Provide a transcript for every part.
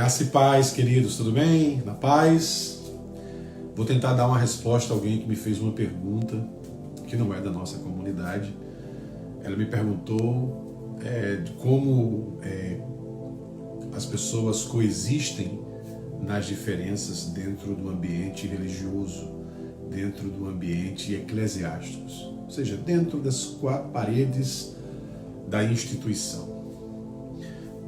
Graça e paz, queridos, tudo bem? Na paz? Vou tentar dar uma resposta a alguém que me fez uma pergunta, que não é da nossa comunidade. Ela me perguntou de como as pessoas coexistem nas diferenças dentro do ambiente religioso, dentro do ambiente eclesiástico, ou seja, dentro das quatro paredes da instituição.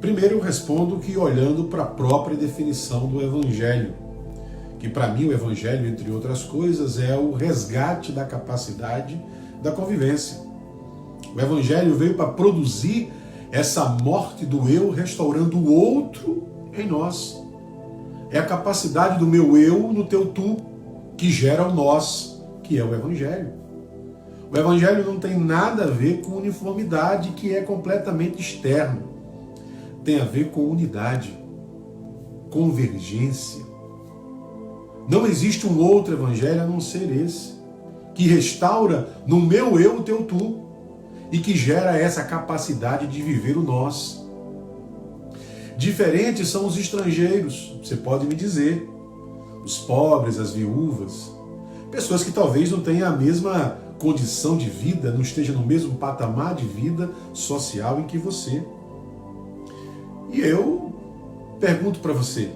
Primeiro eu respondo que olhando para a própria definição do Evangelho, que para mim o Evangelho, entre outras coisas, é o resgate da capacidade da convivência. O Evangelho veio para produzir essa morte do eu, restaurando o outro em nós. É a capacidade do meu eu no teu tu, que gera o nós, que é o Evangelho. O Evangelho não tem nada a ver com uniformidade, que é completamente externo. Tem a ver com unidade, convergência. Não existe um outro evangelho a não ser esse, que restaura no meu eu o teu tu, e que gera essa capacidade de viver o nós. Diferentes são os estrangeiros, você pode me dizer, os pobres, as viúvas, pessoas que talvez não tenham a mesma condição de vida, não estejam no mesmo patamar de vida social em que você. E eu pergunto para você,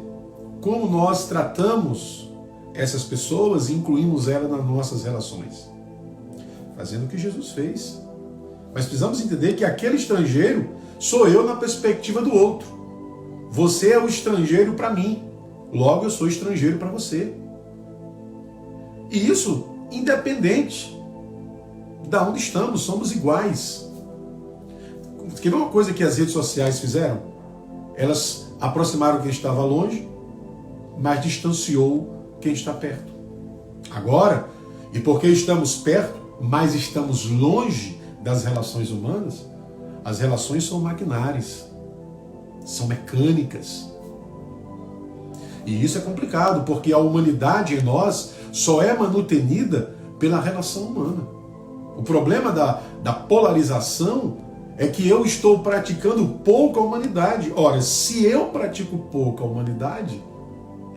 como nós tratamos essas pessoas e incluímos elas nas nossas relações? Fazendo o que Jesus fez. Mas precisamos entender que aquele estrangeiro sou eu na perspectiva do outro. Você é o estrangeiro para mim, logo eu sou estrangeiro para você. E isso independente de onde estamos, somos iguais. Quer ver uma coisa que as redes sociais fizeram? Elas aproximaram quem estava longe, mas distanciou quem está perto. Agora, e porque estamos perto, mas estamos longe das relações humanas, as relações são maquinárias, são mecânicas. E isso é complicado, porque a humanidade em nós só é manutenida pela relação humana. O problema da polarização é que eu estou praticando pouco a humanidade. Ora, se eu pratico pouco a humanidade,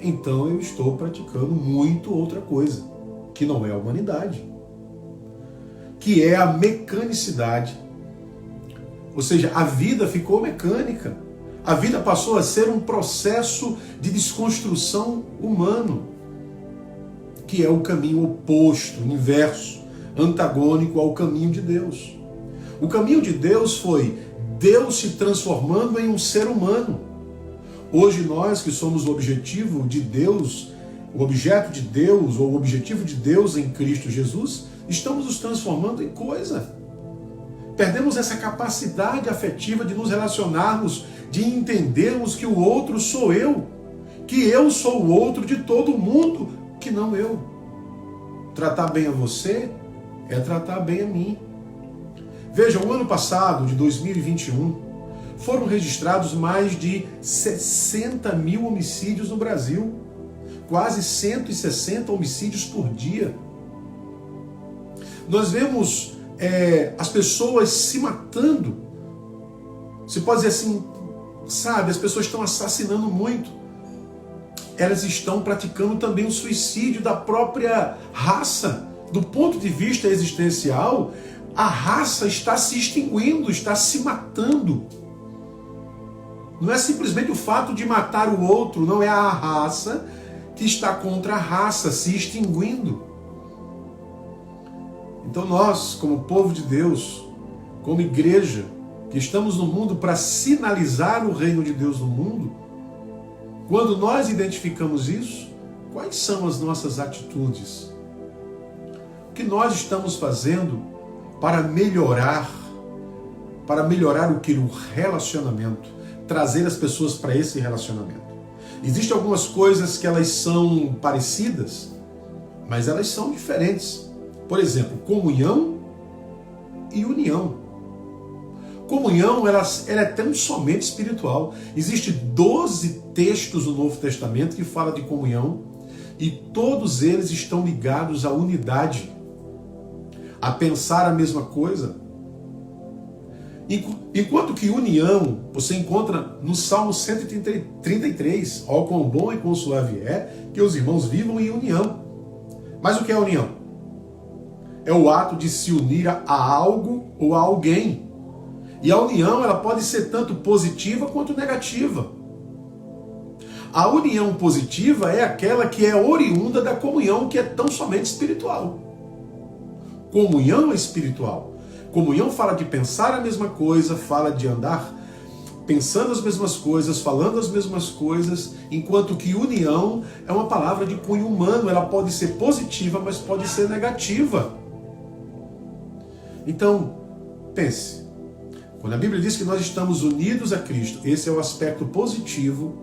então eu estou praticando muito outra coisa, que não é a humanidade, que é a mecanicidade. Ou seja, a vida ficou mecânica. A vida passou a ser um processo de desconstrução humano, que é o caminho oposto, inverso, antagônico ao caminho de Deus. O caminho de Deus foi Deus se transformando em um ser humano. Hoje nós que somos o objetivo de Deus, o objeto de Deus, ou o objetivo de Deus em Cristo Jesus, estamos nos transformando em coisa. Perdemos essa capacidade afetiva de nos relacionarmos, de entendermos que o outro sou eu, que eu sou o outro de todo mundo, que não eu. Tratar bem a você é tratar bem a mim. Veja, o ano passado, de 2021, foram registrados mais de 60 mil homicídios no Brasil. Quase 160 homicídios por dia. Nós vemos as pessoas se matando. Você pode dizer assim, sabe, as pessoas estão assassinando muito. Elas estão praticando também o suicídio da própria raça. Do ponto de vista existencial, a raça está se extinguindo, está se matando. Não é simplesmente o fato de matar o outro, não é a raça que está contra a raça, se extinguindo. Então nós, como povo de Deus, como igreja, que estamos no mundo para sinalizar o reino de Deus no mundo, quando nós identificamos isso, quais são as nossas atitudes? O que nós estamos fazendo para melhorar o que? O relacionamento, trazer as pessoas para esse relacionamento. Existem algumas coisas que elas são parecidas, mas elas são diferentes. Por exemplo, comunhão e união. Comunhão, ela é tão somente espiritual. Existem 12 textos no Novo Testamento que falam de comunhão e todos eles estão ligados à unidade, a pensar a mesma coisa. Enquanto que união você encontra no Salmo 133, ó quão bom e quão suave é que os irmãos vivam em união. Mas o que é união? É o ato de se unir a algo ou a alguém. E a união ela pode ser tanto positiva quanto negativa. A união positiva é aquela que é oriunda da comunhão, que é tão somente espiritual. Comunhão é espiritual. Comunhão fala de pensar a mesma coisa, fala de andar pensando as mesmas coisas, falando as mesmas coisas, enquanto que união é uma palavra de cunho humano, ela pode ser positiva, mas pode ser negativa. Então, pense, quando a Bíblia diz que nós estamos unidos a Cristo, esse é o aspecto positivo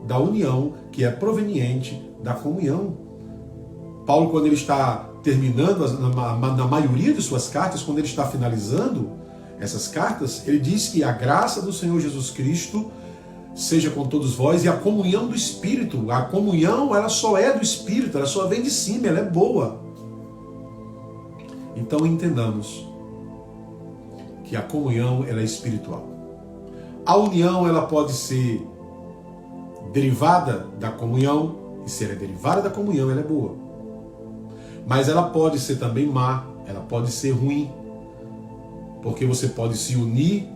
da união, que é proveniente da comunhão. Paulo, quando ele está terminando, na maioria de suas cartas, quando ele está finalizando essas cartas, ele diz que a graça do Senhor Jesus Cristo seja com todos vós e a comunhão do Espírito. A comunhão, ela só é do Espírito, ela só vem de cima, ela é boa. Então entendamos que a comunhão, ela é espiritual. A união, ela pode ser derivada da comunhão, e se ela é derivada da comunhão, ela é boa. Mas ela pode ser também má, ela pode ser ruim, porque você pode se unir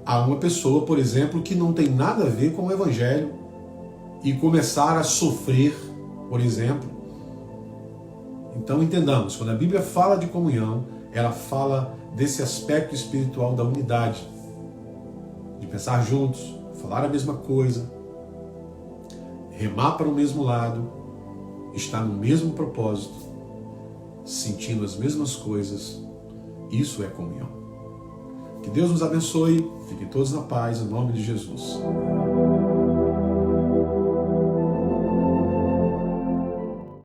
a uma pessoa, por exemplo, que não tem nada a ver com o Evangelho e começar a sofrer, por exemplo. Então entendamos, quando a Bíblia fala de comunhão, ela fala desse aspecto espiritual da unidade, de pensar juntos, falar a mesma coisa, remar para o mesmo lado, estar no mesmo propósito, sentindo as mesmas coisas. Isso é comunhão. Que Deus nos abençoe, fiquem todos na paz, em nome de Jesus.